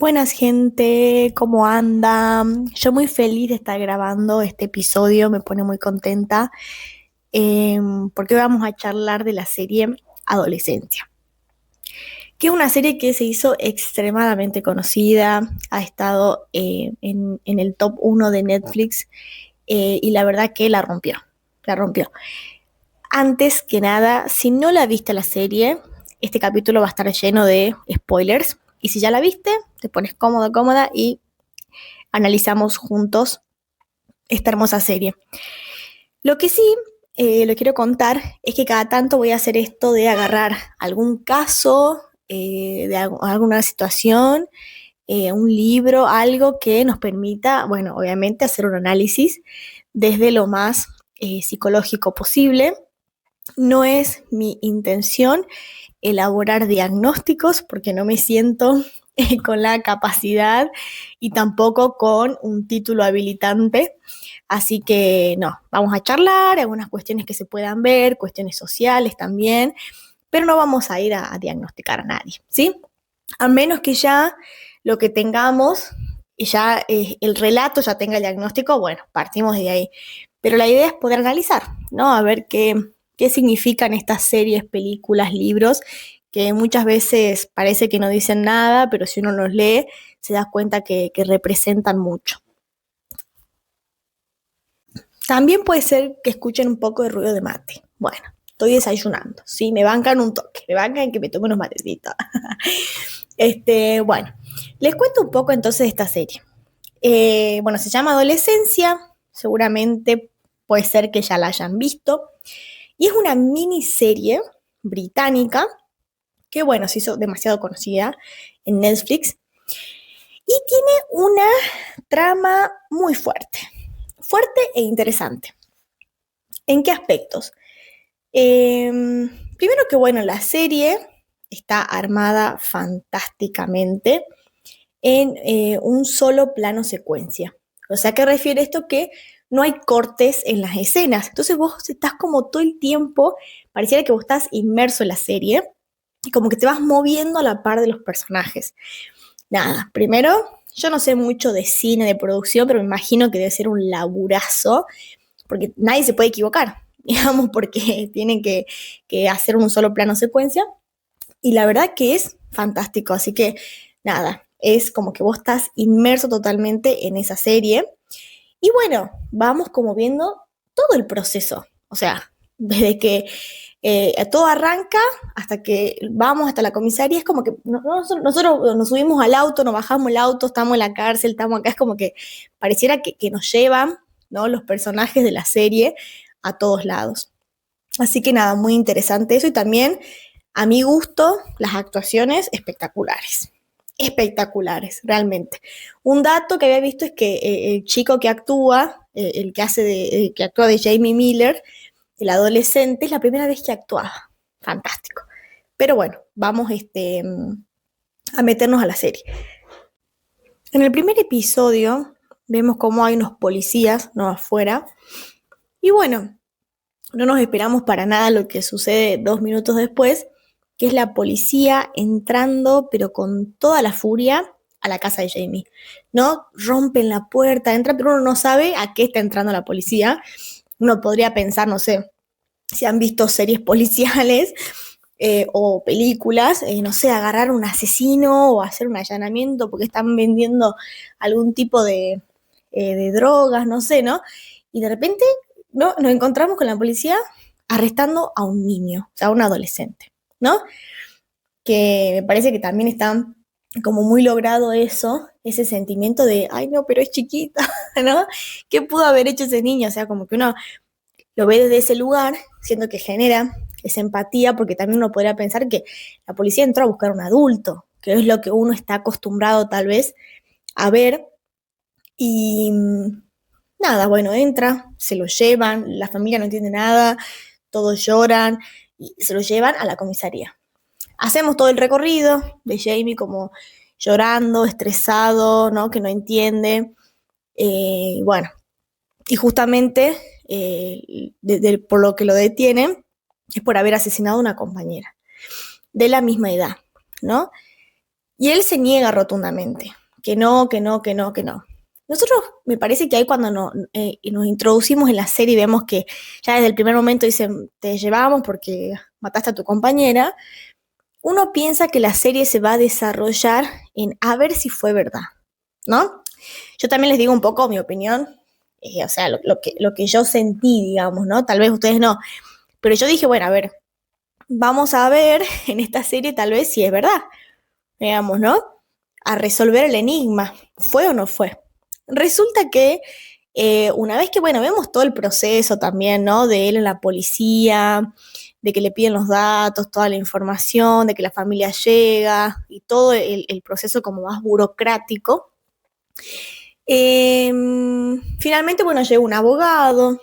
Buenas gente, ¿cómo andan? Yo muy feliz de estar grabando este episodio, me pone muy contenta porque hoy vamos a charlar de la serie Adolescencia, que es una serie que se hizo extremadamente conocida, ha estado en el top 1 de Netflix y la verdad que la rompió. Antes que nada, si no la viste la serie, este capítulo va a estar lleno de spoilers y si ya la viste, te pones cómodo, cómoda y analizamos juntos esta hermosa serie. Lo que sí lo quiero contar es que cada tanto voy a hacer esto de agarrar algún caso, de alguna situación, un libro, algo que nos permita, bueno, obviamente hacer un análisis desde lo más psicológico posible. No es mi intención elaborar diagnósticos porque no me siento con la capacidad y tampoco con un título habilitante. Así que no, vamos a charlar, algunas cuestiones que se puedan ver, cuestiones sociales también, pero no vamos a ir a diagnosticar a nadie, ¿sí? A menos que ya lo que tengamos, ya el relato ya tenga el diagnóstico, bueno, partimos de ahí. Pero la idea es poder analizar, ¿no? A ver qué significan estas series, películas, libros, que muchas veces parece que no dicen nada, pero si uno los lee, se da cuenta que representan mucho. También puede ser que escuchen un poco de ruido de mate. Bueno, estoy desayunando, ¿sí? Me bancan un toque, me bancan que me tome unos matecitos. Bueno, les cuento un poco entonces de esta serie. Bueno, se llama Adolescencia, seguramente puede ser que ya la hayan visto. Y es una miniserie británica que, bueno, se hizo demasiado conocida en Netflix y tiene una trama muy fuerte e interesante. ¿En qué aspectos? Primero que, bueno, la serie está armada fantásticamente en un solo plano secuencia. O sea, ¿qué refiere esto? Que no hay cortes en las escenas. Entonces vos estás como todo el tiempo, pareciera que vos estás inmerso en la serie y como que te vas moviendo a la par de los personajes. Nada, primero, yo no sé mucho de cine, de producción, pero me imagino que debe ser un laburazo, porque nadie se puede equivocar, digamos, porque tienen que hacer un solo plano secuencia. Y la verdad que es fantástico, así que nada, es como que vos estás inmerso totalmente en esa serie. Y bueno, vamos como viendo todo el proceso, o sea, desde que todo arranca hasta que vamos hasta la comisaría, es como que nosotros nos subimos al auto, nos bajamos el auto, estamos en la cárcel, estamos acá, es como que pareciera que nos llevan, ¿no? Los personajes de la serie a todos lados. Así que nada, muy interesante eso y también a mi gusto las actuaciones espectaculares. Espectaculares, realmente. Un dato que había visto es que el chico que actúa, el que que actúa de Jamie Miller, el adolescente, es la primera vez que actuaba. Fantástico. Pero bueno, vamos a meternos a la serie. En el primer episodio vemos cómo hay unos policías, ¿no? Afuera. Y bueno, no nos esperamos para nada lo que sucede 2 minutos después, que es la policía entrando, pero con toda la furia, a la casa de Jamie. ¿No? Rompen la puerta, entran, pero uno no sabe a qué está entrando la policía. Uno podría pensar, no sé, si han visto series policiales o películas, no sé, agarrar un asesino o hacer un allanamiento porque están vendiendo algún tipo de drogas, no sé, ¿no? Y de repente ¿no? Nos encontramos con la policía arrestando a un niño, o sea, a un adolescente, ¿no? Que me parece que también está como muy logrado eso, ese sentimiento de, ay, no, pero es chiquita, ¿no? ¿Qué pudo haber hecho ese niño? O sea, como que uno lo ve desde ese lugar, siendo que genera esa empatía, porque también uno podría pensar que la policía entró a buscar a un adulto, que es lo que uno está acostumbrado tal vez a ver, y nada, bueno, entra, se lo llevan, la familia no entiende nada, todos lloran y se lo llevan a la comisaría. Hacemos todo el recorrido de Jamie como llorando, estresado, ¿no? Que no entiende. Bueno, y justamente por lo que lo detienen es por haber asesinado a una compañera de la misma edad, ¿no? Y él se niega rotundamente, que no, que no, que no, que no. Nosotros, me parece que ahí cuando nos introducimos en la serie y vemos que ya desde el primer momento dicen, te llevamos porque mataste a tu compañera, uno piensa que la serie se va a desarrollar en a ver si fue verdad, ¿no? Yo también les digo un poco mi opinión, o sea, lo que yo sentí, digamos, ¿no? Tal vez ustedes no, pero yo dije, bueno, a ver, vamos a ver en esta serie tal vez si es verdad, digamos, ¿no? A resolver el enigma, ¿fue o no fue? Resulta que una vez que, bueno, vemos todo el proceso también, ¿no? De él en la policía, de que le piden los datos, toda la información, de que la familia llega y todo el proceso como más burocrático. Finalmente, bueno, llega un abogado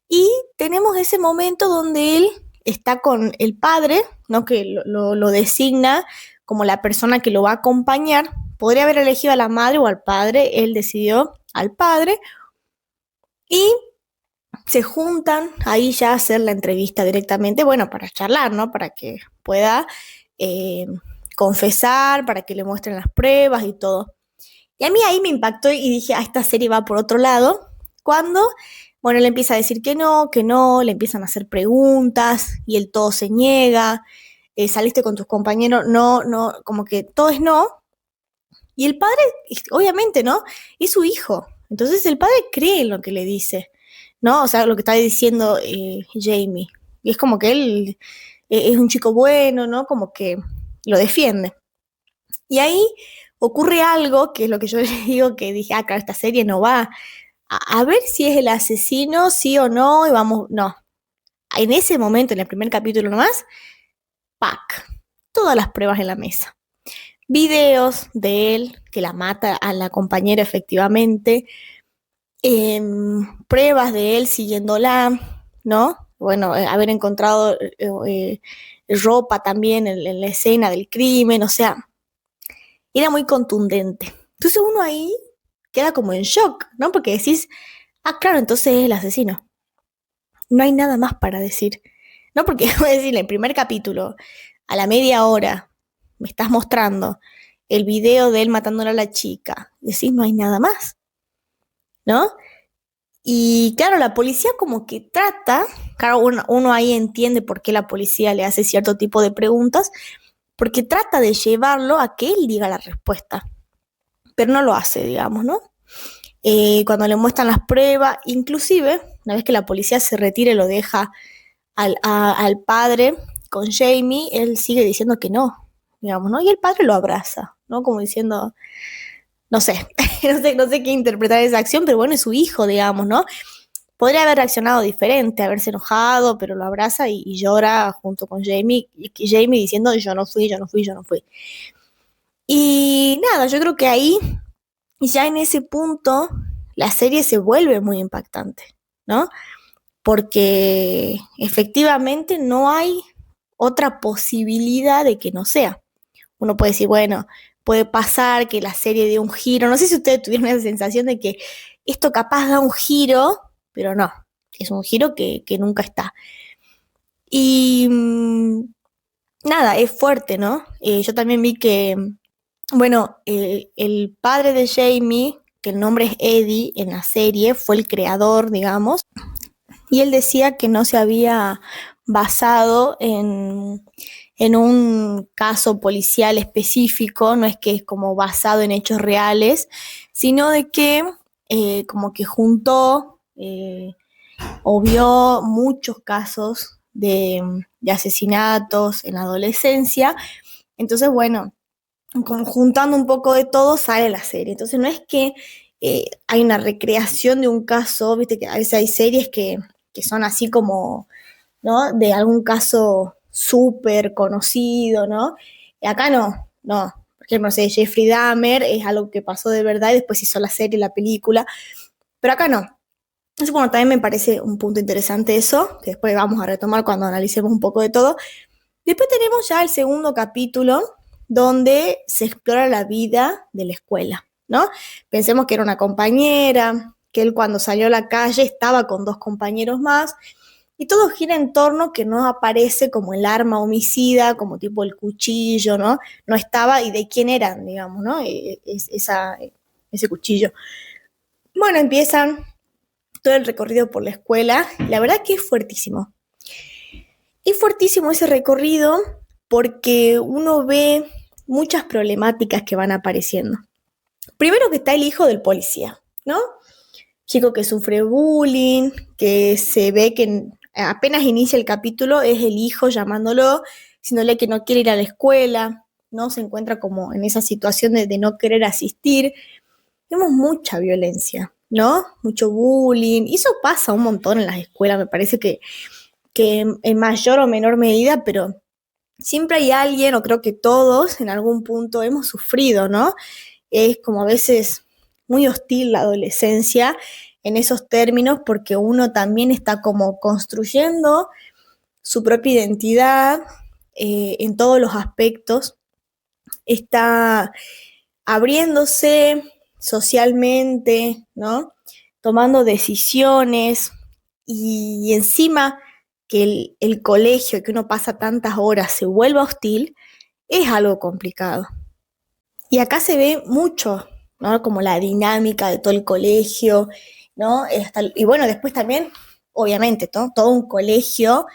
y tenemos ese momento donde él está con el padre, ¿no? Que lo designa como la persona que lo va a acompañar. Podría haber elegido a la madre o al padre, él decidió al padre y se juntan ahí ya a hacer la entrevista directamente, bueno, para charlar, ¿no? Para que pueda eh, confesar, para que le muestren las pruebas y todo. Y a mí ahí me impactó y dije, esta serie va por otro lado, cuando, bueno, él empieza a decir que no, le empiezan a hacer preguntas y él todo se niega, saliste con tus compañeros, no, no, como que todo es no. Y el padre, obviamente, ¿no? Es su hijo. Entonces el padre cree en lo que le dice, ¿no? O sea, lo que está diciendo Jamie. Y es como que él es un chico bueno, ¿no? Como que lo defiende. Y ahí ocurre algo, que es lo que yo les digo, que dije, claro, esta serie no va a ver si es el asesino, sí o no, y vamos, no. En ese momento, en el primer capítulo nomás, ¡pac! Todas las pruebas en la mesa. Videos de él, que la mata a la compañera efectivamente, pruebas de él siguiéndola, ¿no? Bueno, haber encontrado ropa también en la escena del crimen, o sea, era muy contundente. Entonces uno ahí queda como en shock, ¿no? Porque decís, claro, entonces es el asesino. No hay nada más para decir. No, porque voy a decir, en el primer capítulo, a la media hora, me estás mostrando el video de él matándola a la chica. Decís, no hay nada más, ¿no? Y claro, la policía como que trata, claro, uno ahí entiende por qué la policía le hace cierto tipo de preguntas, porque trata de llevarlo a que él diga la respuesta, pero no lo hace, digamos, ¿no? Cuando le muestran las pruebas, inclusive, una vez que la policía se retira y lo deja al padre con Jamie, él sigue diciendo que no, digamos, ¿no? Y el padre lo abraza, ¿no? Como diciendo, no sé, no sé qué interpretar esa acción, pero bueno, es su hijo, digamos, ¿no? Podría haber reaccionado diferente, haberse enojado, pero lo abraza y llora junto con Jamie, y Jamie diciendo, yo no fui, yo no fui, yo no fui. Y nada, yo creo que ahí, ya en ese punto, la serie se vuelve muy impactante, ¿no? Porque efectivamente no hay otra posibilidad de que no sea. Uno puede decir, bueno, puede pasar que la serie dé un giro. No sé si ustedes tuvieron esa sensación de que esto capaz da un giro, pero no, es un giro que nunca está. Y nada, es fuerte, ¿no? Yo también vi que, bueno, el padre de Jamie, que el nombre es Eddie en la serie, fue el creador, digamos, y él decía que no se había basado en un caso policial específico, no es que es como basado en hechos reales, sino de que como que juntó o vio muchos casos de asesinatos en la adolescencia. Entonces, bueno, como juntando un poco de todo sale la serie. Entonces no es que hay una recreación de un caso, viste que a veces hay series que son así como, ¿no? De algún caso súper conocido, ¿no? Y acá no, no. Por ejemplo, no sé, Jeffrey Dahmer es algo que pasó de verdad y después hizo la serie, la película, pero acá no. Entonces, bueno, también me parece un punto interesante eso, que después vamos a retomar cuando analicemos un poco de todo. Después tenemos ya el segundo capítulo, donde se explora la vida de la escuela, ¿no? Pensemos que era una compañera, que él cuando salió a la calle estaba con dos compañeros más, y todo gira en torno que no aparece como el arma homicida, como tipo el cuchillo, ¿no? No estaba, y de quién eran, digamos, ¿no? Ese cuchillo. Bueno, empiezan todo el recorrido por la escuela, la verdad que es fuertísimo. Es fuertísimo ese recorrido porque uno ve muchas problemáticas que van apareciendo. Primero que está el hijo del policía, ¿no? Chico que sufre bullying, que se ve que apenas inicia el capítulo es el hijo llamándolo, diciéndole que no quiere ir a la escuela, ¿no? Se encuentra como en esa situación de no querer asistir. Vemos mucha violencia, ¿no? Mucho bullying, y eso pasa un montón en las escuelas, me parece que en mayor o menor medida, pero siempre hay alguien, o creo que todos en algún punto hemos sufrido, ¿no? Es como a veces muy hostil la adolescencia en esos términos porque uno también está como construyendo su propia identidad en todos los aspectos, está abriéndose socialmente, ¿no? Tomando decisiones y encima que el colegio, que uno pasa tantas horas, se vuelva hostil, es algo complicado. Y acá se ve mucho, ¿no? Como la dinámica de todo el colegio, ¿no? Y bueno, después también, obviamente, ¿no? Todo un colegio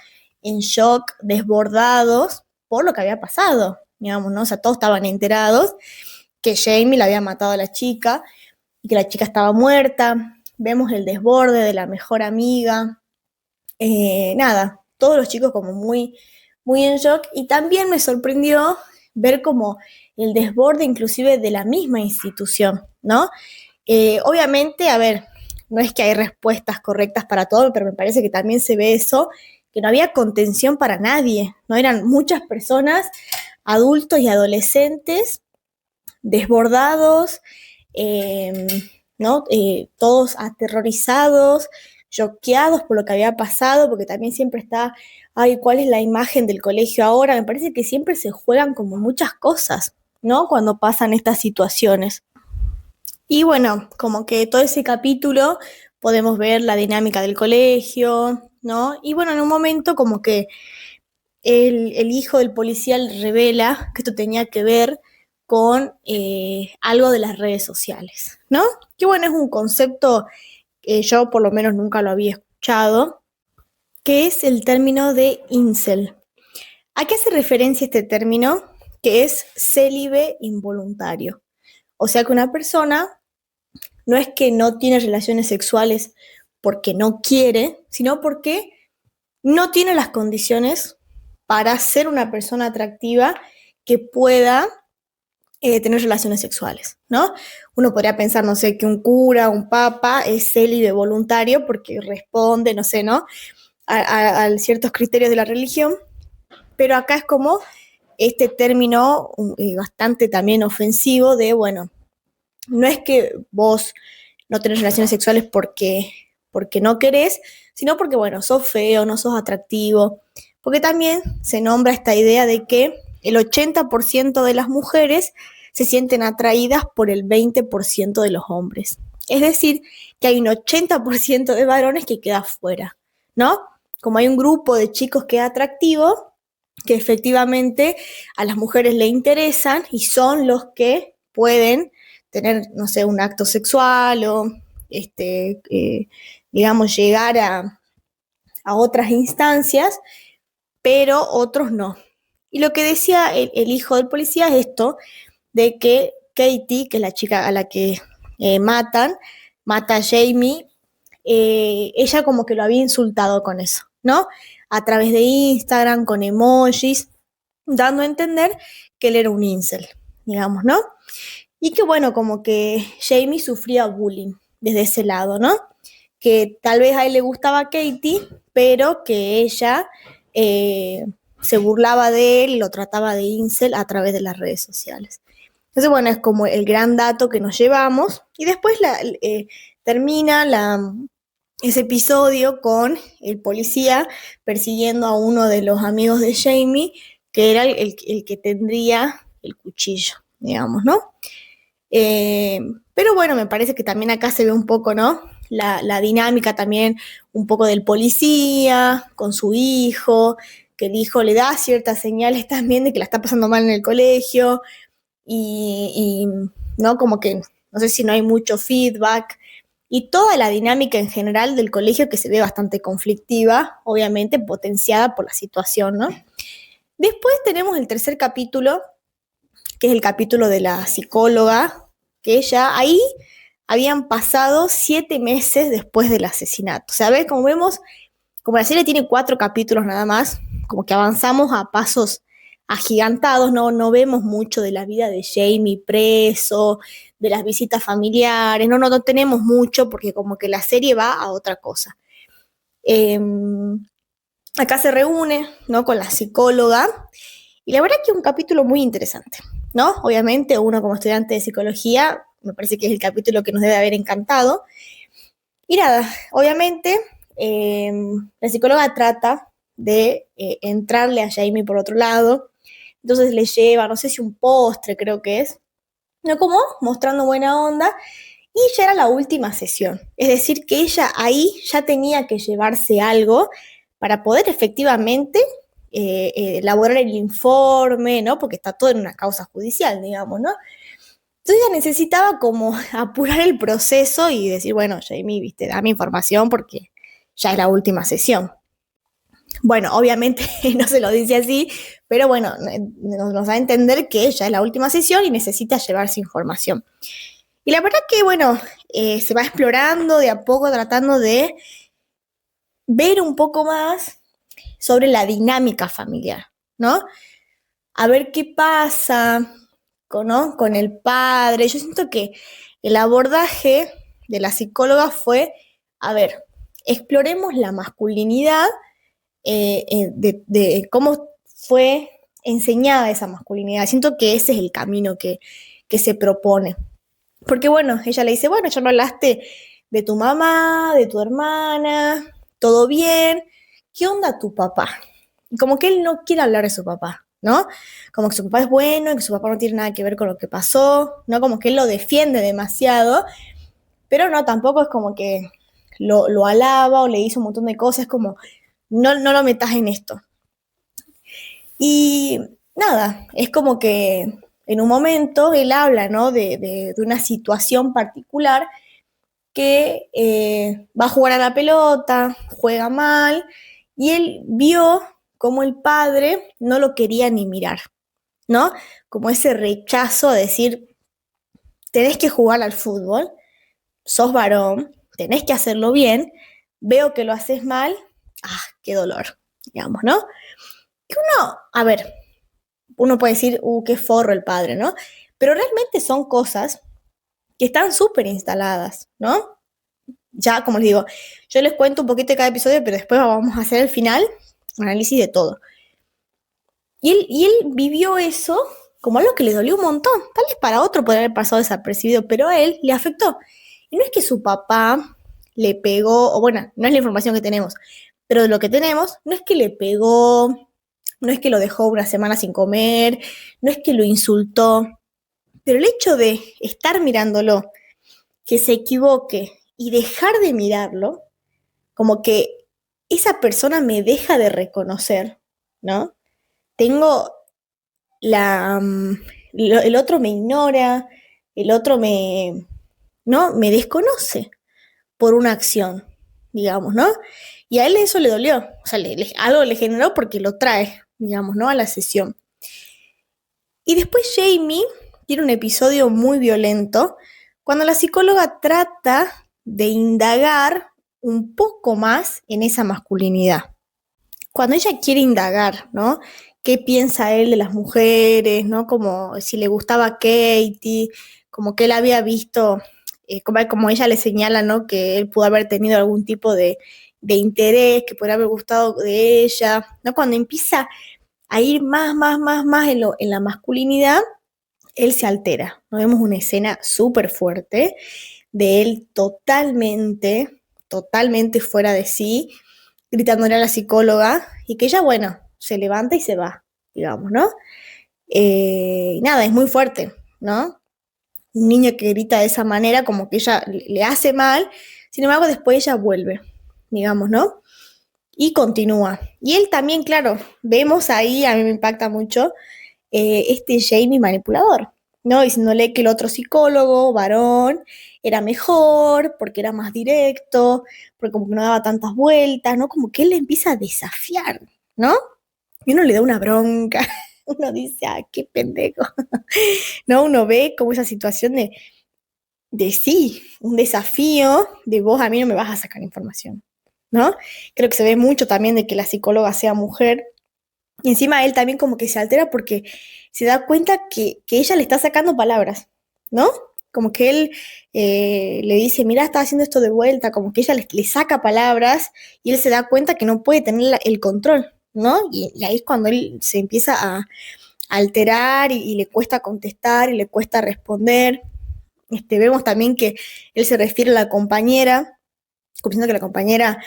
en shock, desbordados por lo que había pasado, digamos, ¿no? O sea, todos estaban enterados que Jamie la había matado a la chica y que la chica estaba muerta. Vemos el desborde de la mejor amiga. Nada, todos los chicos como muy en shock, y también me sorprendió ver como el desborde inclusive de la misma institución, ¿no? Obviamente, a ver, no es que hay respuestas correctas para todo, pero me parece que también se ve eso, que no había contención para nadie, ¿no? Eran muchas personas, adultos y adolescentes, desbordados, ¿no? Todos aterrorizados, choqueados por lo que había pasado, porque también siempre está, ay, ¿cuál es la imagen del colegio ahora? Me parece que siempre se juegan como muchas cosas, ¿no? Cuando pasan estas situaciones. Y bueno, como que todo ese capítulo podemos ver la dinámica del colegio, ¿no? Y bueno, en un momento como que el hijo del policía le revela que esto tenía que ver con algo de las redes sociales, ¿no? Que bueno, es un concepto que yo por lo menos nunca lo había escuchado, que es el término de incel. ¿A qué hace referencia este término? Que es célibe involuntario. O sea que una persona no es que no tiene relaciones sexuales porque no quiere, sino porque no tiene las condiciones para ser una persona atractiva que pueda tener relaciones sexuales, ¿no? Uno podría pensar, no sé, que un cura, un papa es célibe voluntario porque responde, no sé, ¿no? A ciertos criterios de la religión, pero acá es como este término bastante también ofensivo de, bueno, no es que vos no tenés relaciones sexuales porque no querés, sino porque, bueno, sos feo, no sos atractivo, porque también se nombra esta idea de que el 80% de las mujeres se sienten atraídas por el 20% de los hombres. Es decir, que hay un 80% de varones que queda fuera, ¿no? Como hay un grupo de chicos que es atractivo, que efectivamente a las mujeres le interesan y son los que pueden tener, no sé, un acto sexual o, digamos, llegar a otras instancias, pero otros no. Y lo que decía el hijo del policía es esto, de que Katie, que es la chica a la que mata a Jamie, ella como que lo había insultado con eso, ¿no? A través de Instagram, con emojis, dando a entender que él era un incel, digamos, ¿no? Y que bueno, como que Jamie sufría bullying desde ese lado, ¿no? Que tal vez a él le gustaba Katie, pero que ella se burlaba de él y lo trataba de incel a través de las redes sociales. Entonces, bueno, es como el gran dato que nos llevamos. Y después termina ese episodio con el policía persiguiendo a uno de los amigos de Jamie, que era el que tendría el cuchillo, digamos, ¿no? Pero bueno, me parece que también acá se ve un poco, ¿no? la dinámica también un poco del policía con su hijo, que el hijo le da ciertas señales también de que la está pasando mal en el colegio y ¿no? Como que no sé si no hay mucho feedback y toda la dinámica en general del colegio que se ve bastante conflictiva, obviamente potenciada por la situación, ¿no? Después tenemos el tercer capítulo, que es el capítulo de la psicóloga, que ella ahí habían pasado 7 meses después del asesinato. O sea, como vemos, como la serie tiene 4 capítulos nada más, como que avanzamos a pasos agigantados, no vemos mucho de la vida de Jamie preso, de las visitas familiares, no tenemos mucho porque como que la serie va a otra cosa. Acá se reúne, ¿no? Con la psicóloga y la verdad que es un capítulo muy interesante, ¿no? Obviamente uno como estudiante de psicología, me parece que es el capítulo que nos debe haber encantado. Y nada, obviamente la psicóloga trata de entrarle a Jamie por otro lado, entonces le lleva, no sé si un postre creo que es, ¿no? Como mostrando buena onda, y ya era la última sesión, es decir, que ella ahí ya tenía que llevarse algo para poder efectivamente elaborar el informe, ¿no? Porque está todo en una causa judicial, digamos, ¿no? Entonces ella necesitaba como apurar el proceso y decir, bueno, Jamie, viste, dame información porque ya es la última sesión. Bueno, obviamente no se lo dice así, pero bueno, nos da a entender que ya es la última sesión y necesita llevarse información. Y la verdad que, bueno, se va explorando de a poco, tratando de ver un poco más sobre la dinámica familiar, ¿no? A ver qué pasa, ¿no? Con el padre. Yo siento que el abordaje de la psicóloga fue, a ver, exploremos la masculinidad, de cómo fue enseñada esa masculinidad. Siento que ese es el camino que se propone. Porque bueno, ella le dice, bueno, ya no hablaste de tu mamá, de tu hermana, todo bien, ¿qué onda tu papá? Y como que él no quiere hablar de su papá, ¿no? Como que su papá es bueno y que su papá no tiene nada que ver con lo que pasó, ¿no? Como que él lo defiende demasiado, pero no, tampoco es como que lo alaba o le hizo un montón de cosas, como, no lo metas en esto. Y nada, es como que en un momento él habla, ¿no? De una situación particular que va a jugar a la pelota, juega mal, y él vio como el padre no lo quería ni mirar, ¿no? Como ese rechazo a decir, tenés que jugar al fútbol, sos varón, tenés que hacerlo bien, veo que lo haces mal, qué dolor, digamos, ¿no? Que uno, a ver, uno puede decir, qué forro el padre, ¿no? Pero realmente son cosas que están súper instaladas, ¿no? Ya, como les digo, yo les cuento un poquito de cada episodio, pero después vamos a hacer el final, un análisis de todo. Y él vivió eso como algo que le dolió un montón. Tal vez para otro podría haber pasado desapercibido, pero a él le afectó. Y no es que su papá le pegó, o bueno, no es la información que tenemos, pero de lo que tenemos, no es que le pegó, no es que lo dejó una semana sin comer, no es que lo insultó, pero el hecho de estar mirándolo, que se equivoque y dejar de mirarlo, como que esa persona me deja de reconocer, ¿no? Tengo el otro me ignora, el otro ¿no? Me desconoce por una acción, digamos, ¿no? Y a él eso le dolió, o sea, algo le generó porque lo trae, digamos, ¿no? A la sesión. Y después Jamie tiene un episodio muy violento cuando la psicóloga trata de indagar un poco más en esa masculinidad. Cuando ella quiere indagar, ¿no? ¿Qué piensa él de las mujeres, ¿no? Como si le gustaba Katie, como que él había visto, como ella le señala, ¿no? Que él pudo haber tenido algún tipo de interés, que podría haber gustado de ella, ¿no? Cuando empieza a ir más en la masculinidad, él se altera. Nos vemos una escena súper fuerte de él totalmente fuera de sí, gritándole a la psicóloga y que ella, bueno, se levanta y se va, digamos, ¿no? Nada, es muy fuerte, ¿no? un niño que grita de esa manera, como que ella le hace mal, sin embargo después ella vuelve, digamos, ¿no? Y continúa. Y él también, claro, vemos ahí, a mí me impacta mucho, este Jamie manipulador, ¿no? Diciéndole que el otro psicólogo, varón, era mejor, porque era más directo, porque como que no daba tantas vueltas, ¿no? Como que él le empieza a desafiar, ¿no? Y uno le da una bronca, uno dice, ah, qué pendejo, ¿no? Uno ve como esa situación de sí, un desafío de vos a mí no me vas a sacar información, ¿no? Creo que se ve mucho también de que la psicóloga sea mujer, y encima él también como que se altera porque se da cuenta que ella le está sacando palabras, ¿no? Como que él le dice, mira, está haciendo esto de vuelta, como que ella le saca palabras y él se da cuenta que no puede tener el control, ¿no? Y ahí es cuando él se empieza a alterar y le cuesta contestar y le cuesta responder. Vemos también que él se refiere a la compañera, como diciendo que la compañera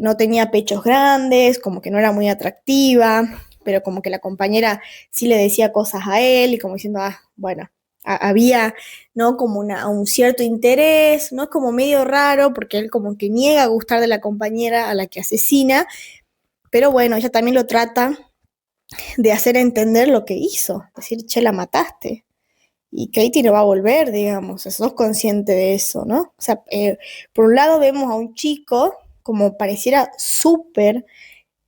no tenía pechos grandes, como que no era muy atractiva, pero como que la compañera sí le decía cosas a él y como diciendo, ah, bueno, había, ¿no? Como un cierto interés, ¿no? Como medio raro, porque él como que niega a gustar de la compañera a la que asesina, pero bueno, ella también lo trata de hacer entender lo que hizo, decir, che, la mataste. Y Katie no va a volver, digamos, sos consciente de eso, ¿no? O sea, por un lado vemos a un chico como pareciera súper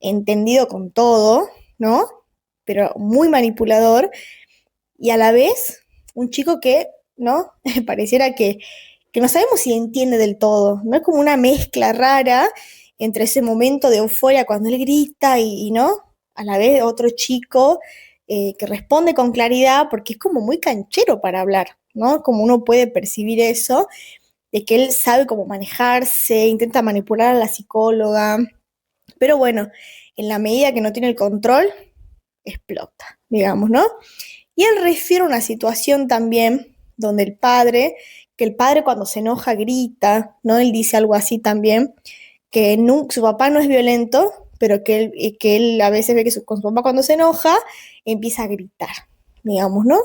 entendido con todo, ¿no? Pero muy manipulador, y a la vez un chico que, ¿no? Pareciera que no sabemos si entiende del todo, ¿no? Es como una mezcla rara entre ese momento de euforia cuando él grita y ¿no? A la vez otro chico que responde con claridad porque es como muy canchero para hablar, ¿no? Como uno puede percibir eso, de que él sabe cómo manejarse, intenta manipular a la psicóloga, pero bueno, en la medida que no tiene el control, explota, digamos, ¿no? Y él refiere a una situación también donde que el padre cuando se enoja grita, ¿no? Él dice algo así también, que su papá no es violento, pero que él a veces ve que con su papá cuando se enoja empieza a gritar, digamos, ¿no?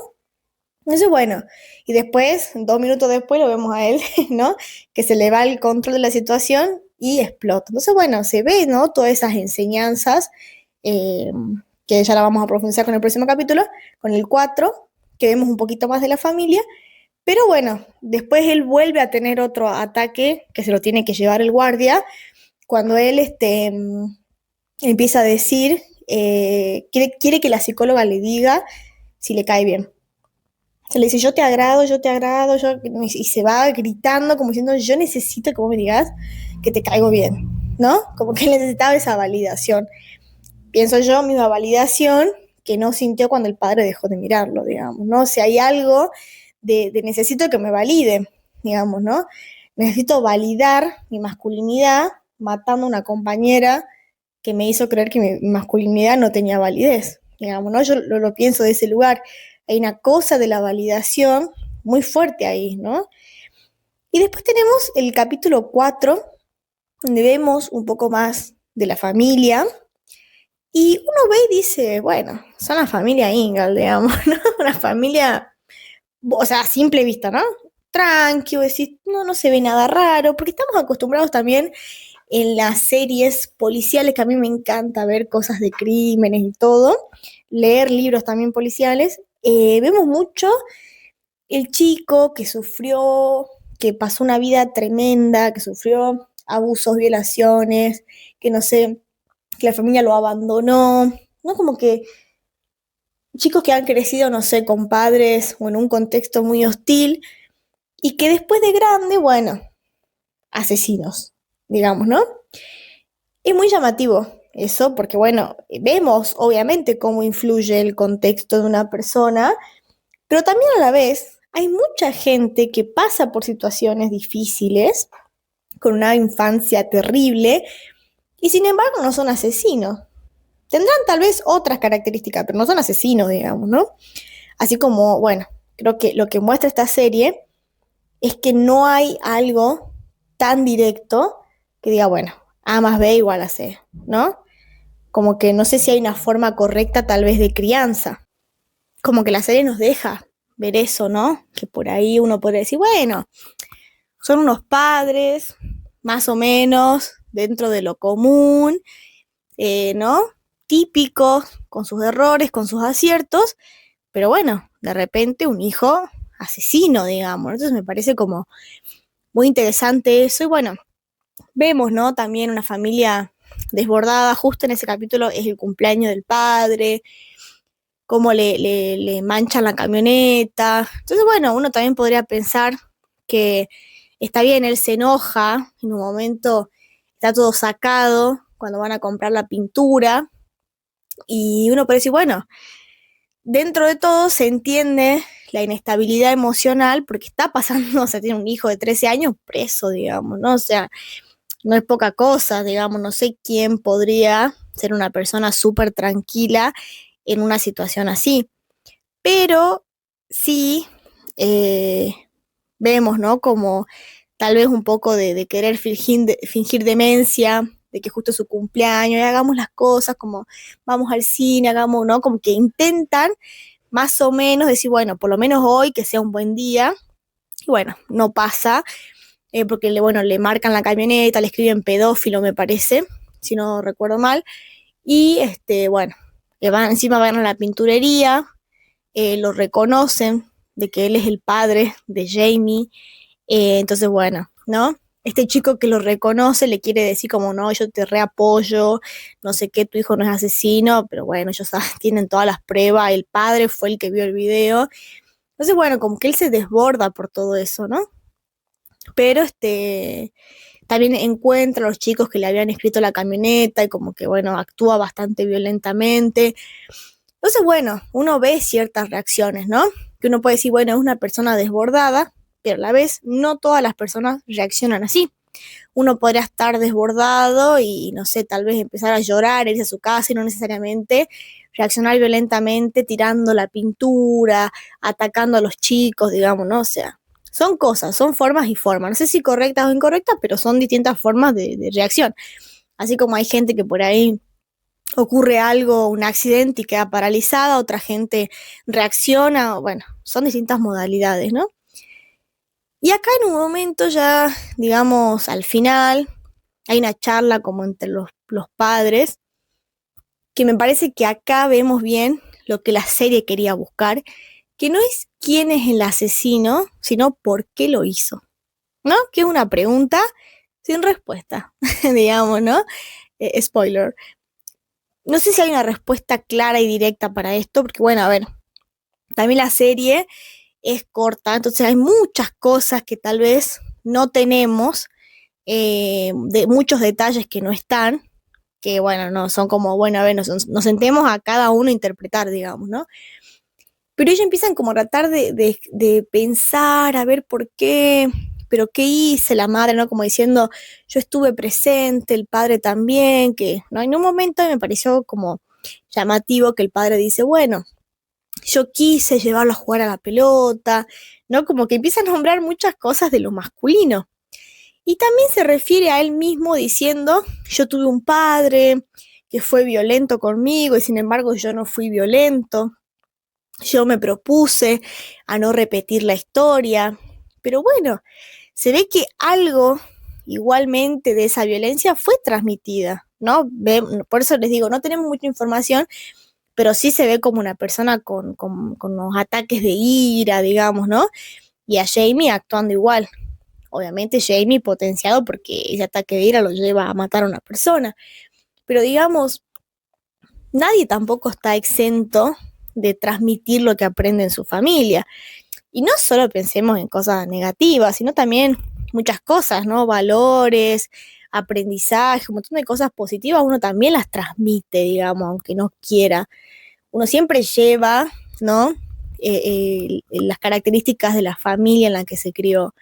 Entonces, bueno, y después, 2 minutos después, lo vemos a él, ¿no? Que se le va el control de la situación y explota. Entonces, bueno, se ve, ¿no? Todas esas enseñanzas, eh, que ya la vamos a profundizar con el próximo capítulo, con el 4 que vemos un poquito más de la familia. Pero bueno, después él vuelve a tener otro ataque que se lo tiene que llevar el guardia, cuando él empieza a decir, quiere que la psicóloga le diga si le cae bien. Se le dice, yo te agrado, y se va gritando como diciendo, yo necesito que vos me digas que te caigo bien, ¿no? Como que él necesitaba esa validación. Pienso yo, misma validación que no sintió cuando el padre dejó de mirarlo, digamos, ¿no? Si hay algo de necesito que me valide, digamos, ¿no? Necesito validar mi masculinidad matando a una compañera que me hizo creer que mi masculinidad no tenía validez, digamos, ¿no? Yo lo pienso de ese lugar. Hay una cosa de la validación muy fuerte ahí, ¿no? Y después tenemos el capítulo 4, donde vemos un poco más de la familia, y uno ve y dice, bueno, son la familia Ingalls, digamos, ¿no? Una familia, o sea, a simple vista, ¿no? Tranqui, o decir, no, no se ve nada raro, porque estamos acostumbrados también en las series policiales, que a mí me encanta ver cosas de crímenes y todo, leer libros también policiales, vemos mucho el chico que sufrió, que pasó una vida tremenda, que sufrió abusos, violaciones, que no sé, que la familia lo abandonó, ¿no? Como que chicos que han crecido, no sé, con padres o en un contexto muy hostil y que después de grande, bueno, asesinos, digamos, ¿no? Es muy llamativo eso porque, bueno, vemos obviamente cómo influye el contexto de una persona, pero también a la vez hay mucha gente que pasa por situaciones difíciles, con una infancia terrible, y sin embargo no son asesinos. Tendrán tal vez otras características, pero no son asesinos, digamos, ¿no? Así como, bueno, creo que lo que muestra esta serie es que no hay algo tan directo que diga, bueno, A más B igual a C, ¿no? Como que no sé si hay una forma correcta tal vez de crianza. Como que la serie nos deja ver eso, ¿no? Que por ahí uno podría decir, bueno, son unos padres, más o menos, dentro de lo común, ¿no? Típicos, con sus errores, con sus aciertos, pero bueno, de repente un hijo asesino, digamos. Entonces me parece como muy interesante eso. Y bueno, vemos, ¿no? También una familia desbordada. Justo en ese capítulo es el cumpleaños del padre, cómo le manchan la camioneta. Entonces, bueno, uno también podría pensar que está bien, él se enoja, en un momento está todo sacado cuando van a comprar la pintura. Y uno puede decir, bueno, dentro de todo se entiende la inestabilidad emocional porque está pasando, o sea, tiene un hijo de 13 años preso, digamos, ¿no? O sea, no es poca cosa, digamos, no sé quién podría ser una persona súper tranquila en una situación así, pero sí vemos, ¿no? Como tal vez un poco de querer fingir demencia, de que justo es su cumpleaños, y hagamos las cosas como vamos al cine, hagamos, ¿no? Como que intentan más o menos decir, bueno, por lo menos hoy que sea un buen día, y bueno, no pasa, porque bueno, le marcan la camioneta, le escriben pedófilo, me parece, si no recuerdo mal, y bueno, encima van a la pinturería, lo reconocen de que él es el padre de Jamie, entonces bueno, ¿no? Este chico que lo reconoce le quiere decir como, no, yo te reapoyo, no sé qué, tu hijo no es asesino, pero bueno, ellos tienen todas las pruebas, el padre fue el que vio el video, entonces bueno, como que él se desborda por todo eso, ¿no? Pero también encuentra a los chicos que le habían escrito la camioneta y como que, bueno, actúa bastante violentamente. Entonces, bueno, uno ve ciertas reacciones, ¿no? Que uno puede decir, bueno, es una persona desbordada, pero a la vez no todas las personas reaccionan así. Uno podría estar desbordado y, no sé, tal vez empezar a llorar, irse a su casa y no necesariamente reaccionar violentamente tirando la pintura, atacando a los chicos, digamos, ¿no? O sea, son cosas, son formas y formas. No sé si correctas o incorrectas, pero son distintas formas de reacción. Así como hay gente que por ahí ocurre algo, un accidente y queda paralizada, otra gente reacciona, bueno, son distintas modalidades, ¿no? Y acá en un momento ya, digamos, al final, hay una charla como entre los padres, que me parece que acá vemos bien lo que la serie quería buscar, que no es quién es el asesino, sino por qué lo hizo, ¿no? Que es una pregunta sin respuesta, digamos, ¿no? Spoiler. No sé si hay una respuesta clara y directa para esto, porque bueno, a ver, también la serie es corta, entonces hay muchas cosas que tal vez no tenemos, de muchos detalles que no están, que bueno, no son como, bueno, a ver, nos sentemos a cada uno a interpretar, digamos, ¿no? Pero ellos empiezan como a tratar de pensar, a ver por qué, pero qué hice la madre, ¿no? Como diciendo, yo estuve presente, el padre también, que, ¿no? En un momento me pareció como llamativo que el padre dice, bueno, yo quise llevarlo a jugar a la pelota, ¿no? Como que empieza a nombrar muchas cosas de lo masculino. Y también se refiere a él mismo diciendo, yo tuve un padre que fue violento conmigo y sin embargo yo no fui violento. Yo me propuse a no repetir la historia, pero bueno, se ve que algo igualmente de esa violencia fue transmitida, ¿no? Por eso les digo, no tenemos mucha información, pero sí se ve como una persona con unos ataques de ira, digamos, ¿no? Y a Jamie actuando igual. Obviamente Jamie potenciado porque ese ataque de ira lo lleva a matar a una persona. Pero digamos, nadie tampoco está exento de transmitir lo que aprende en su familia. Y no solo pensemos en cosas negativas, sino también muchas cosas, ¿no? Valores, aprendizaje, un montón de cosas positivas, uno también las transmite, digamos, aunque no quiera. Uno siempre lleva, ¿no? Las características de la familia en la que se crió.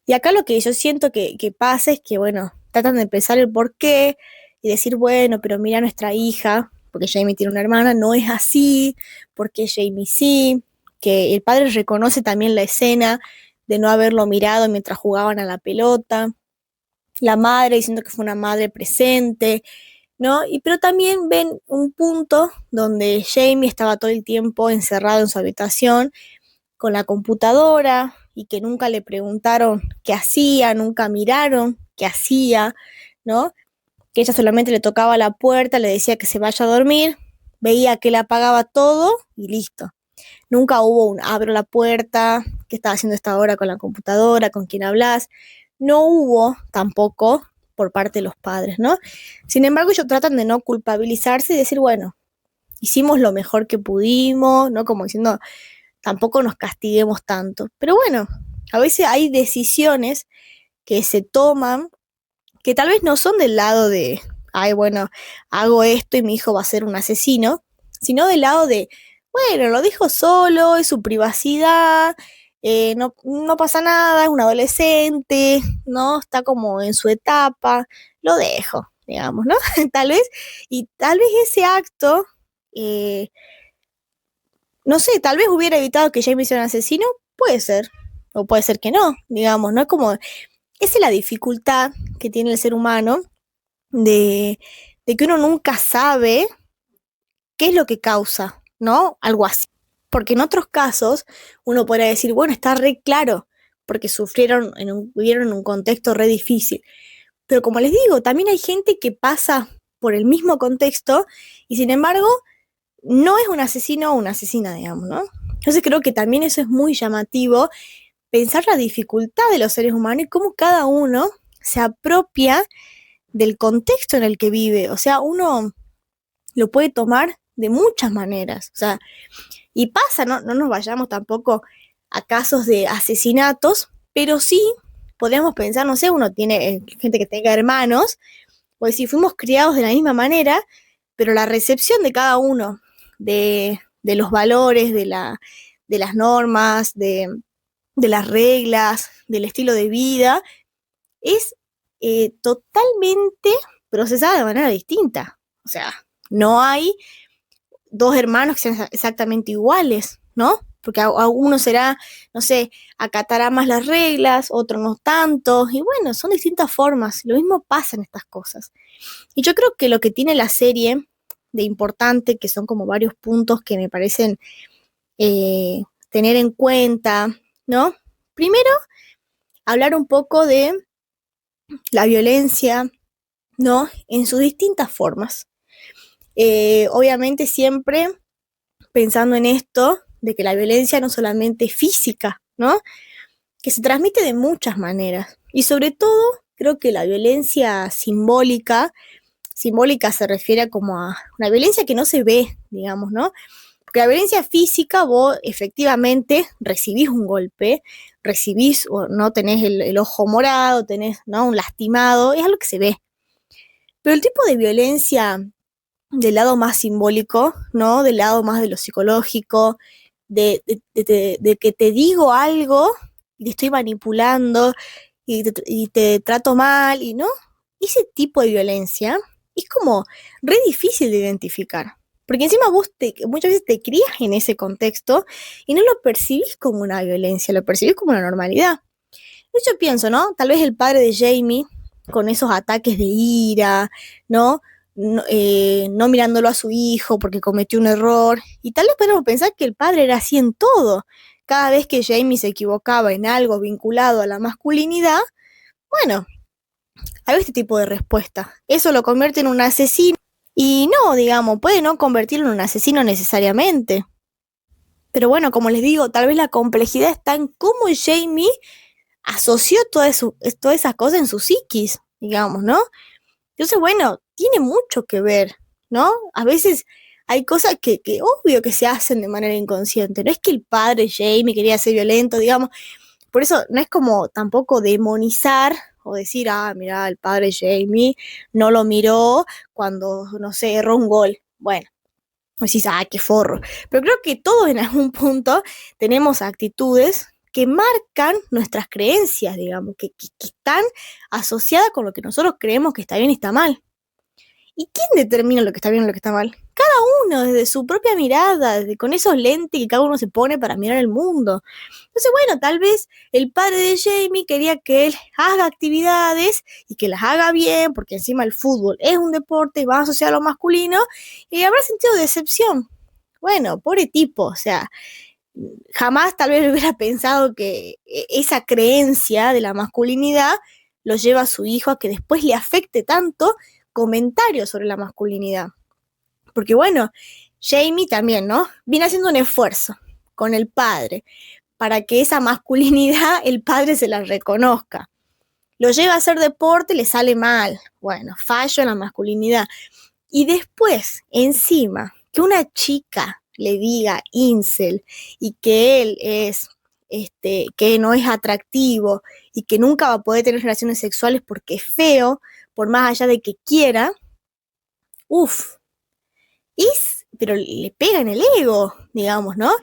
Y acá lo que yo siento que pasa es que, bueno, tratan de pensar el por qué y decir, bueno, pero mira nuestra hija, porque Jamie tiene una hermana, no es así, porque Jamie sí, que el padre reconoce también la escena de no haberlo mirado mientras jugaban a la pelota, la madre diciendo que fue una madre presente, ¿no? Pero también ven un punto donde Jamie estaba todo el tiempo encerrado en su habitación con la computadora y que nunca le preguntaron qué hacía, nunca miraron qué hacía, ¿no? Que ella solamente le tocaba la puerta, le decía que se vaya a dormir, veía que le apagaba todo y listo. Nunca hubo un abro la puerta, qué estaba haciendo esta hora con la computadora, con quién hablas. No hubo tampoco por parte de los padres, ¿no? Sin embargo, ellos tratan de no culpabilizarse y decir, bueno, hicimos lo mejor que pudimos, ¿no? Como diciendo, tampoco nos castiguemos tanto. Pero bueno, a veces hay decisiones que se toman que tal vez no son del lado de, ay, bueno, hago esto y mi hijo va a ser un asesino, sino del lado de, bueno, lo dijo solo, es su privacidad, no pasa nada, es un adolescente, ¿no? Está como en su etapa, lo dejo, digamos, ¿no? Tal vez, y tal vez ese acto, eh, no sé, tal vez hubiera evitado que Jamie sea un asesino, puede ser, o puede ser que no, digamos, ¿no? Es como, esa es la dificultad que tiene el ser humano de que uno nunca sabe qué es lo que causa, ¿no? Algo así. Porque en otros casos uno podría decir, bueno, está re claro, porque vivieron en un contexto re difícil. Pero como les digo, también hay gente que pasa por el mismo contexto y sin embargo no es un asesino o una asesina, digamos, ¿no? Entonces creo que también eso es muy llamativo, pensar la dificultad de los seres humanos y cómo cada uno se apropia del contexto en el que vive. O sea, uno lo puede tomar de muchas maneras. O sea, y pasa, no nos vayamos tampoco a casos de asesinatos, pero sí podríamos pensar, no sé, uno tiene gente que tenga hermanos, pues si fuimos criados de la misma manera, pero la recepción de cada uno de los valores, de las normas, de las reglas, del estilo de vida, es totalmente procesada de manera distinta. O sea, no hay dos hermanos que sean exactamente iguales, ¿no? Porque a uno será, no sé, acatará más las reglas, otro no tanto, y bueno, son distintas formas, lo mismo pasa en estas cosas. Y yo creo que lo que tiene la serie de importante, que son como varios puntos que me parecen tener en cuenta, ¿no? Primero, hablar un poco de la violencia, ¿no? En sus distintas formas. Obviamente siempre pensando en esto, de que la violencia no solamente es física, ¿no? Que se transmite de muchas maneras. Y sobre todo, creo que la violencia simbólica se refiere a como a una violencia que no se ve, digamos, ¿no? Porque la violencia física, vos efectivamente recibís un golpe, recibís, o no tenés el ojo morado, tenés, ¿no? Un lastimado, es algo que se ve. Pero el tipo de violencia del lado más simbólico, ¿no? Del lado más de lo psicológico, de que te digo algo y te estoy manipulando y te trato mal, y no, ese tipo de violencia es como re difícil de identificar. Porque encima muchas veces te crías en ese contexto y no lo percibís como una violencia, lo percibís como una normalidad. Yo pienso, ¿no? Tal vez el padre de Jamie, con esos ataques de ira, ¿no? No mirándolo a su hijo porque cometió un error. Y tal vez podemos pensar que el padre era así en todo. Cada vez que Jamie se equivocaba en algo vinculado a la masculinidad, bueno, hay este tipo de respuesta. Eso lo convierte en un asesino. Y no, digamos, puede no convertirlo en un asesino necesariamente. Pero bueno, como les digo, tal vez la complejidad está en cómo Jamie asoció todas esas cosas en su psiquis, digamos, ¿no? Entonces, bueno, tiene mucho que ver, ¿no? A veces hay cosas que obvio que se hacen de manera inconsciente. No es que el padre Jamie quería ser violento, digamos. Por eso no es como tampoco demonizar o decir, mira, el padre Jamie no lo miró cuando, no sé, erró un gol. Bueno, decís, qué forro. Pero creo que todos en algún punto tenemos actitudes que marcan nuestras creencias, digamos, que están asociadas con lo que nosotros creemos que está bien y está mal. ¿Y quién determina lo que está bien y lo que está mal? Cada uno, desde su propia mirada, con esos lentes que cada uno se pone para mirar el mundo. Entonces, bueno, tal vez el padre de Jamie quería que él haga actividades y que las haga bien, porque encima el fútbol es un deporte y va asociado a lo masculino, y habrá sentido decepción. Bueno, pobre tipo, o sea, jamás tal vez hubiera pensado que esa creencia de la masculinidad lo lleva a su hijo a que después le afecte tanto comentarios sobre la masculinidad. Porque bueno, Jamie también, ¿no? Viene haciendo un esfuerzo con el padre para que esa masculinidad el padre se la reconozca. Lo lleva a hacer deporte, le sale mal. Bueno, fallo en la masculinidad. Y después, encima, que una chica le diga incel y que él es, que no es atractivo y que nunca va a poder tener relaciones sexuales porque es feo, por más allá de que quiera, uff, pero le pega en el ego, digamos, ¿no?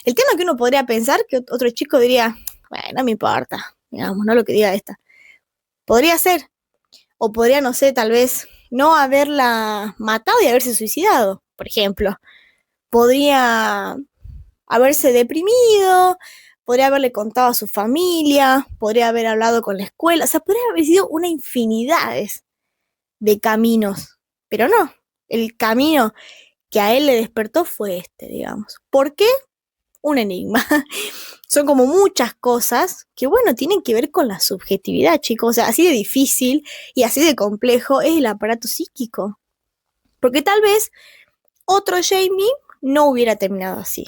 El tema que uno podría pensar que otro chico diría, bueno, no me importa, digamos, no lo que diga esta. Podría ser, o podría, no sé, tal vez no haberla matado y haberse suicidado, por ejemplo. Podría haberse deprimido, podría haberle contado a su familia, podría haber hablado con la escuela, o sea, podría haber sido una infinidad de caminos, pero no, el camino que a él le despertó fue este, digamos. ¿Por qué? Un enigma. Son como muchas cosas que, bueno, tienen que ver con la subjetividad, chicos. O sea, así de difícil y así de complejo es el aparato psíquico. Porque tal vez otro Jamie no hubiera terminado así.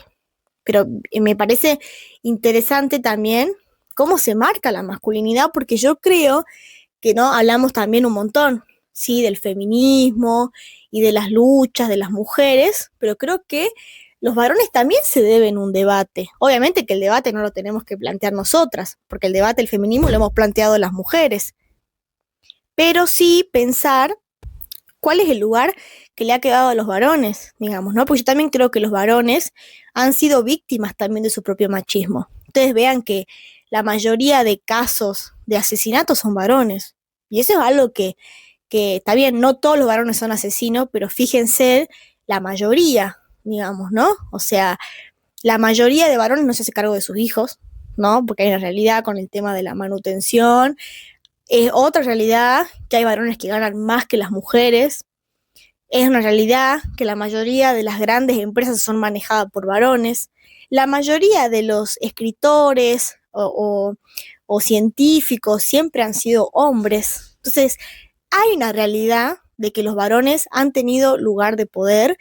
Pero me parece interesante también cómo se marca la masculinidad, porque yo creo que no hablamos también un montón, sí, del feminismo y de las luchas de las mujeres, pero creo que los varones también se deben un debate. Obviamente que el debate no lo tenemos que plantear nosotras, porque el debate del feminismo lo hemos planteado las mujeres, pero sí pensar cuál es el lugar que le ha quedado a los varones, digamos, ¿no? Porque yo también creo que los varones han sido víctimas también de su propio machismo. Ustedes vean que la mayoría de casos de asesinatos son varones. Y eso es algo que está bien, no todos los varones son asesinos, pero fíjense la mayoría, digamos, ¿no? O sea, la mayoría de varones no se hace cargo de sus hijos, ¿no? Porque hay una realidad con el tema de la manutención. Es otra realidad que hay varones que ganan más que las mujeres. Es una realidad que la mayoría de las grandes empresas son manejadas por varones. La mayoría de los escritores o científicos siempre han sido hombres. Entonces, hay una realidad de que los varones han tenido lugar de poder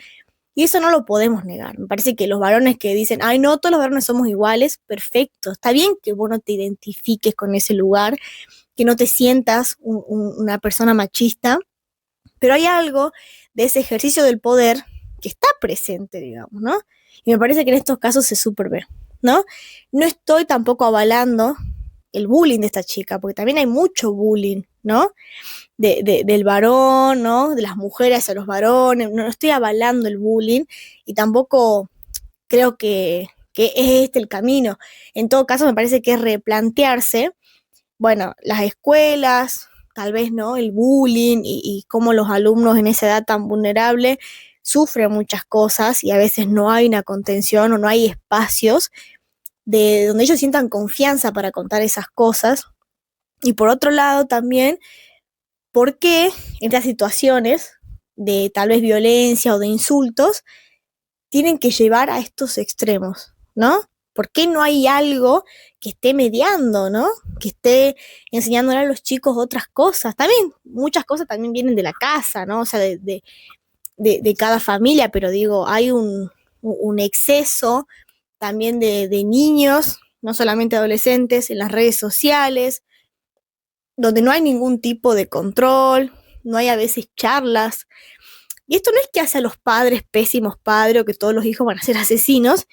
y eso no lo podemos negar. Me parece que los varones que dicen, ay, no, todos los varones somos iguales, perfecto. Está bien que vos no te identifiques con ese lugar, que no te sientas una persona machista, pero hay algo de ese ejercicio del poder que está presente, digamos, ¿no? Y me parece que en estos casos se súper ve, ¿no? No estoy tampoco avalando el bullying de esta chica, porque también hay mucho bullying, ¿no? Del varón, ¿no? De las mujeres hacia los varones, no estoy avalando el bullying y tampoco creo que es este el camino. En todo caso, me parece que es replantearse, bueno, las escuelas, tal vez, ¿no? El bullying y cómo los alumnos en esa edad tan vulnerable sufren muchas cosas y a veces no hay una contención o no hay espacios de donde ellos sientan confianza para contar esas cosas. Y por otro lado también, ¿por qué estas situaciones de tal vez violencia o de insultos tienen que llevar a estos extremos, ¿no? ¿Por qué no hay algo que esté mediando, ¿no? Que esté enseñándole a los chicos otras cosas? También, muchas cosas también vienen de la casa, ¿no? O sea, de cada familia, pero digo, hay un exceso también de niños, no solamente adolescentes, en las redes sociales, donde no hay ningún tipo de control, no hay a veces charlas. Y esto no es que hace a los padres pésimos padres o que todos los hijos van a ser asesinos,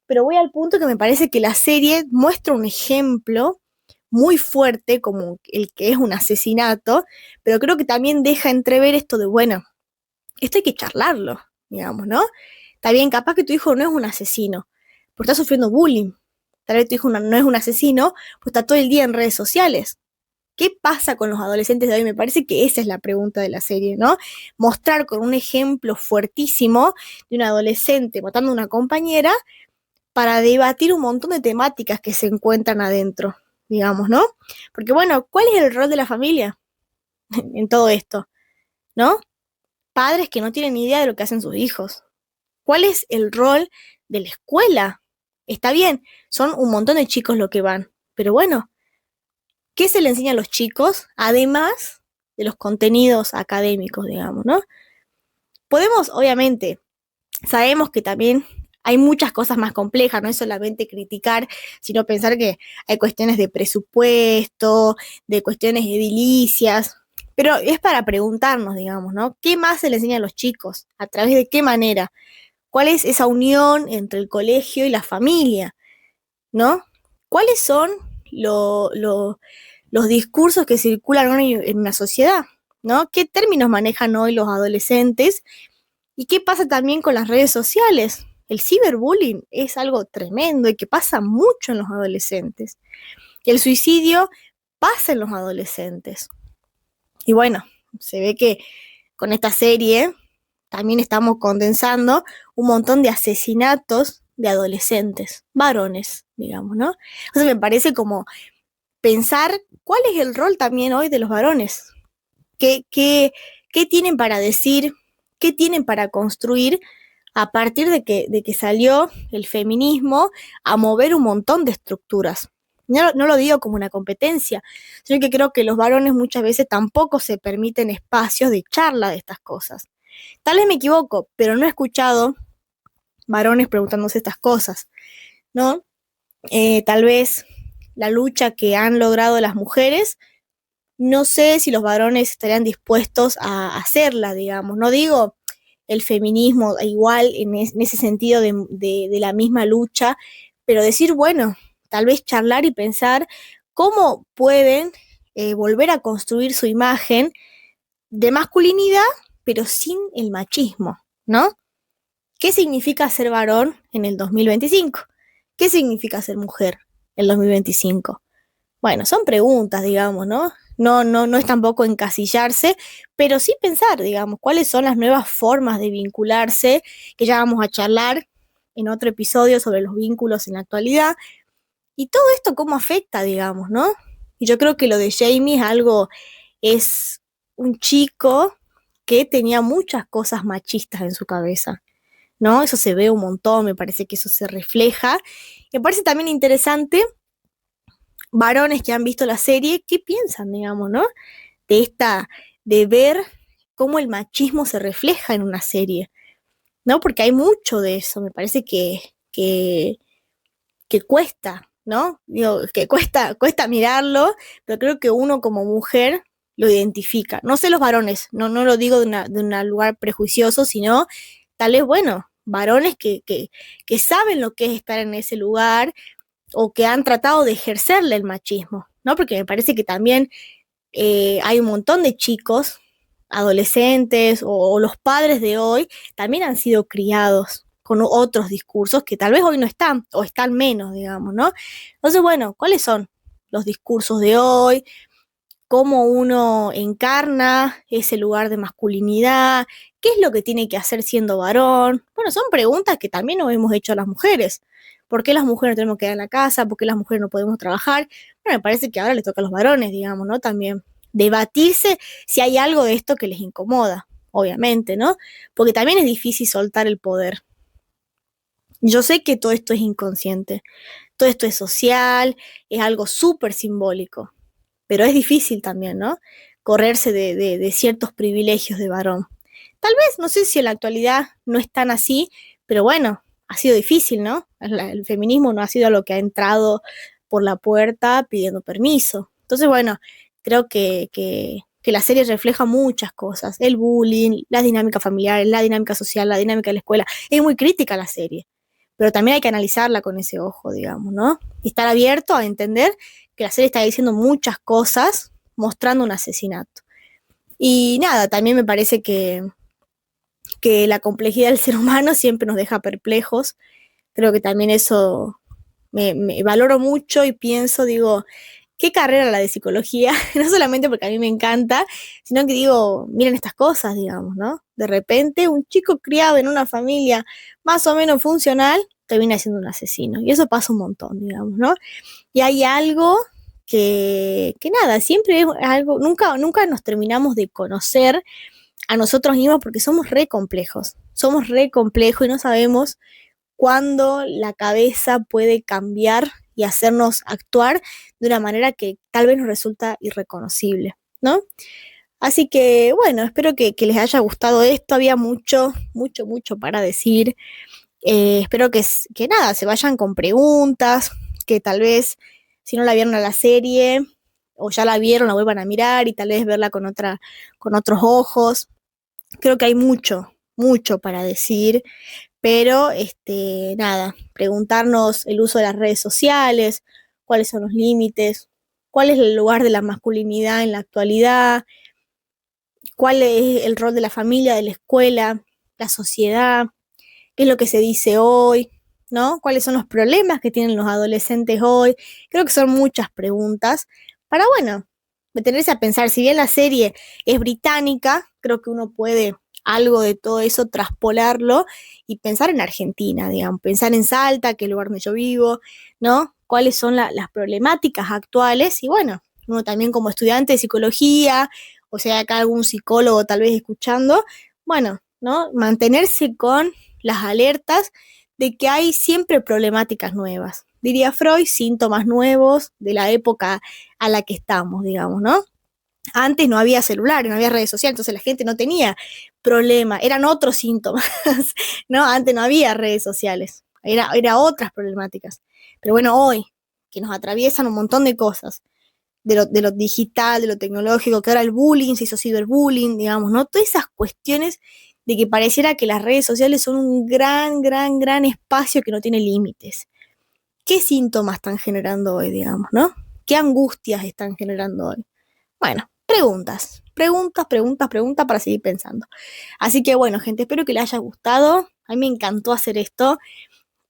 pero voy al punto que me parece que la serie muestra un ejemplo muy fuerte como el que es un asesinato, pero creo que también deja entrever esto de, bueno, esto hay que charlarlo, digamos, ¿no? Está bien, capaz que tu hijo no es un asesino, porque está sufriendo bullying. Tal vez tu hijo no es un asesino, pues está todo el día en redes sociales. ¿Qué pasa con los adolescentes de hoy? Me parece que esa es la pregunta de la serie, ¿no? Mostrar con un ejemplo fuertísimo de un adolescente matando a una compañera para debatir un montón de temáticas que se encuentran adentro, digamos, ¿no? Porque bueno, ¿cuál es el rol de la familia en todo esto? ¿No? Padres que no tienen ni idea de lo que hacen sus hijos. ¿Cuál es el rol de la escuela? Está bien, son un montón de chicos los que van, pero bueno, ¿qué se le enseña a los chicos? Además de los contenidos académicos, digamos, ¿no? Podemos, obviamente, sabemos que también hay muchas cosas más complejas, no es solamente criticar, sino pensar que hay cuestiones de presupuesto, de cuestiones edilicias, pero es para preguntarnos, digamos, ¿no? ¿Qué más se le enseña a los chicos? ¿A través de qué manera? ¿Cuál es esa unión entre el colegio y la familia? ¿No? ¿Cuáles son los discursos que circulan hoy en una sociedad? ¿No? ¿Qué términos manejan hoy los adolescentes? ¿Y qué pasa también con las redes sociales? El ciberbullying es algo tremendo y que pasa mucho en los adolescentes. El suicidio pasa en los adolescentes. Y bueno, se ve que con esta serie también estamos condensando un montón de asesinatos de adolescentes, varones, digamos, ¿no? Entonces me parece como pensar cuál es el rol también hoy de los varones. ¿Qué tienen para decir? ¿Qué tienen para construir a partir de que salió el feminismo a mover un montón de estructuras? No lo digo como una competencia, sino que creo que los varones muchas veces tampoco se permiten espacios de charla de estas cosas. Tal vez me equivoco, pero no he escuchado varones preguntándose estas cosas, ¿no? Tal vez la lucha que han logrado las mujeres, no sé si los varones estarían dispuestos a hacerla, digamos. No digo el feminismo igual en ese sentido de la misma lucha, pero decir, bueno, tal vez charlar y pensar cómo pueden volver a construir su imagen de masculinidad, pero sin el machismo, ¿no? ¿Qué significa ser varón en el 2025? ¿Qué significa ser mujer en el 2025? Bueno, son preguntas, digamos, ¿no? No es tampoco encasillarse, pero sí pensar, digamos, cuáles son las nuevas formas de vincularse, que ya vamos a charlar en otro episodio sobre los vínculos en la actualidad, y todo esto cómo afecta, digamos, ¿no? Y yo creo que lo de Jamie es un chico que tenía muchas cosas machistas en su cabeza, ¿no? Eso se ve un montón, me parece que eso se refleja. Me parece también interesante varones que han visto la serie, ¿qué piensan, digamos, ¿no? De ver cómo el machismo se refleja en una serie, ¿no? Porque hay mucho de eso, me parece que cuesta, ¿no? Digo, que cuesta mirarlo, pero creo que uno como mujer lo identifica. No sé los varones, no lo digo de un lugar prejuicioso, sino tal vez, bueno, varones que saben lo que es estar en ese lugar o que han tratado de ejercerle el machismo, ¿no? Porque me parece que también hay un montón de chicos, adolescentes o los padres de hoy, también han sido criados con otros discursos que tal vez hoy no están, o están menos, digamos, ¿no? Entonces, bueno, ¿cuáles son los discursos de hoy? ¿Cómo uno encarna ese lugar de masculinidad? ¿Qué es lo que tiene que hacer siendo varón? Bueno, son preguntas que también nos hemos hecho a las mujeres. ¿Por qué las mujeres no tenemos que quedar en la casa? ¿Por qué las mujeres no podemos trabajar? Bueno, me parece que ahora les toca a los varones, digamos, ¿no? También debatirse si hay algo de esto que les incomoda, obviamente, ¿no? Porque también es difícil soltar el poder. Yo sé que todo esto es inconsciente, todo esto es social, es algo súper simbólico, pero es difícil también, ¿no? Correrse de ciertos privilegios de varón. Tal vez, no sé si en la actualidad no es tan así, pero bueno, ha sido difícil, ¿no? El feminismo no ha sido lo que ha entrado por la puerta pidiendo permiso. Entonces, bueno, creo que la serie refleja muchas cosas, el bullying, las dinámicas familiares, la dinámica social, la dinámica de la escuela. Es muy crítica la serie, pero también hay que analizarla con ese ojo, digamos, ¿no? Y estar abierto a entender que la serie está diciendo muchas cosas mostrando un asesinato. Y nada, también me parece que la complejidad del ser humano siempre nos deja perplejos. Creo que también eso me valoro mucho y pienso, digo, qué carrera la de psicología, no solamente porque a mí me encanta, sino que digo, miren estas cosas, digamos, ¿no? De repente un chico criado en una familia más o menos funcional termina siendo un asesino. Y eso pasa un montón, digamos, ¿no? Y hay algo que nada, siempre es algo, nunca nos terminamos de conocer a nosotros mismos porque somos re complejos y no sabemos cuándo la cabeza puede cambiar y hacernos actuar de una manera que tal vez nos resulta irreconocible, ¿no? Así que, bueno, espero que les haya gustado esto. Había mucho, mucho, mucho para decir. Espero que nada, se vayan con preguntas, que tal vez si no la vieron a la serie o ya la vieron, la vuelvan a mirar y tal vez verla con otros ojos. Creo que hay mucho, mucho para decir, pero nada, preguntarnos el uso de las redes sociales, cuáles son los límites, cuál es el lugar de la masculinidad en la actualidad, cuál es el rol de la familia, de la escuela, la sociedad, qué es lo que se dice hoy, ¿no? ¿Cuáles son los problemas que tienen los adolescentes hoy? Creo que son muchas preguntas para, bueno, detenerse a pensar. Si bien la serie es británica, creo que uno puede algo de todo eso traspolarlo y pensar en Argentina, digamos, pensar en Salta, que es el lugar donde yo vivo, ¿no? ¿Cuáles son las problemáticas actuales? Y bueno, uno también como estudiante de psicología, o sea, acá algún psicólogo tal vez escuchando, bueno, ¿no? Mantenerse con las alertas de que hay siempre problemáticas nuevas. Diría Freud, síntomas nuevos de la época a la que estamos, digamos, ¿no? Antes no había celular, no había redes sociales, entonces la gente no tenía problema, eran otros síntomas, ¿no? Antes no había redes sociales, era otras problemáticas. Pero bueno, hoy, que nos atraviesan un montón de cosas, de lo digital, de lo tecnológico, que ahora el bullying se hizo ciberbullying, digamos, ¿no? Todas esas cuestiones de que pareciera que las redes sociales son un gran, gran, gran espacio que no tiene límites. ¿Qué síntomas están generando hoy, digamos, ¿no? ¿Qué angustias están generando hoy? Bueno, preguntas, preguntas, preguntas, preguntas para seguir pensando. Así que bueno, gente, espero que les haya gustado. A mí me encantó hacer esto.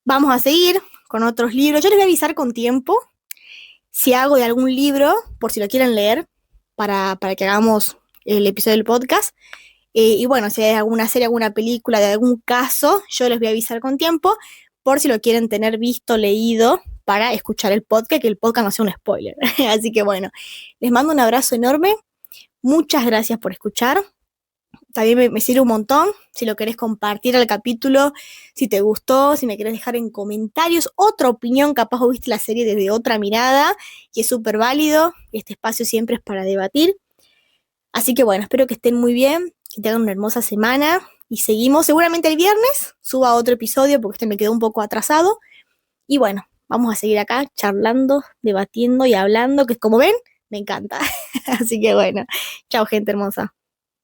Vamos a seguir con otros libros. Yo les voy a avisar con tiempo si hago de algún libro, por si lo quieren leer, para que hagamos el episodio del podcast. Y bueno, si hay alguna serie, alguna película de algún caso, yo les voy a avisar con tiempo, por si lo quieren tener visto, leído, para escuchar el podcast, que el podcast no sea un spoiler. Así que bueno, les mando un abrazo enorme. Muchas gracias por escuchar. También me sirve un montón si lo querés compartir al capítulo, si te gustó, si me querés dejar en comentarios otra opinión, capaz o viste la serie desde otra mirada, y es súper válido. Este espacio siempre es para debatir. Así que bueno, espero que estén muy bien, que tengan una hermosa semana y seguimos. Seguramente el viernes suba otro episodio porque este me quedó un poco atrasado. Y bueno, vamos a seguir acá charlando, debatiendo y hablando, que como ven, me encanta. Así que bueno, chao gente hermosa.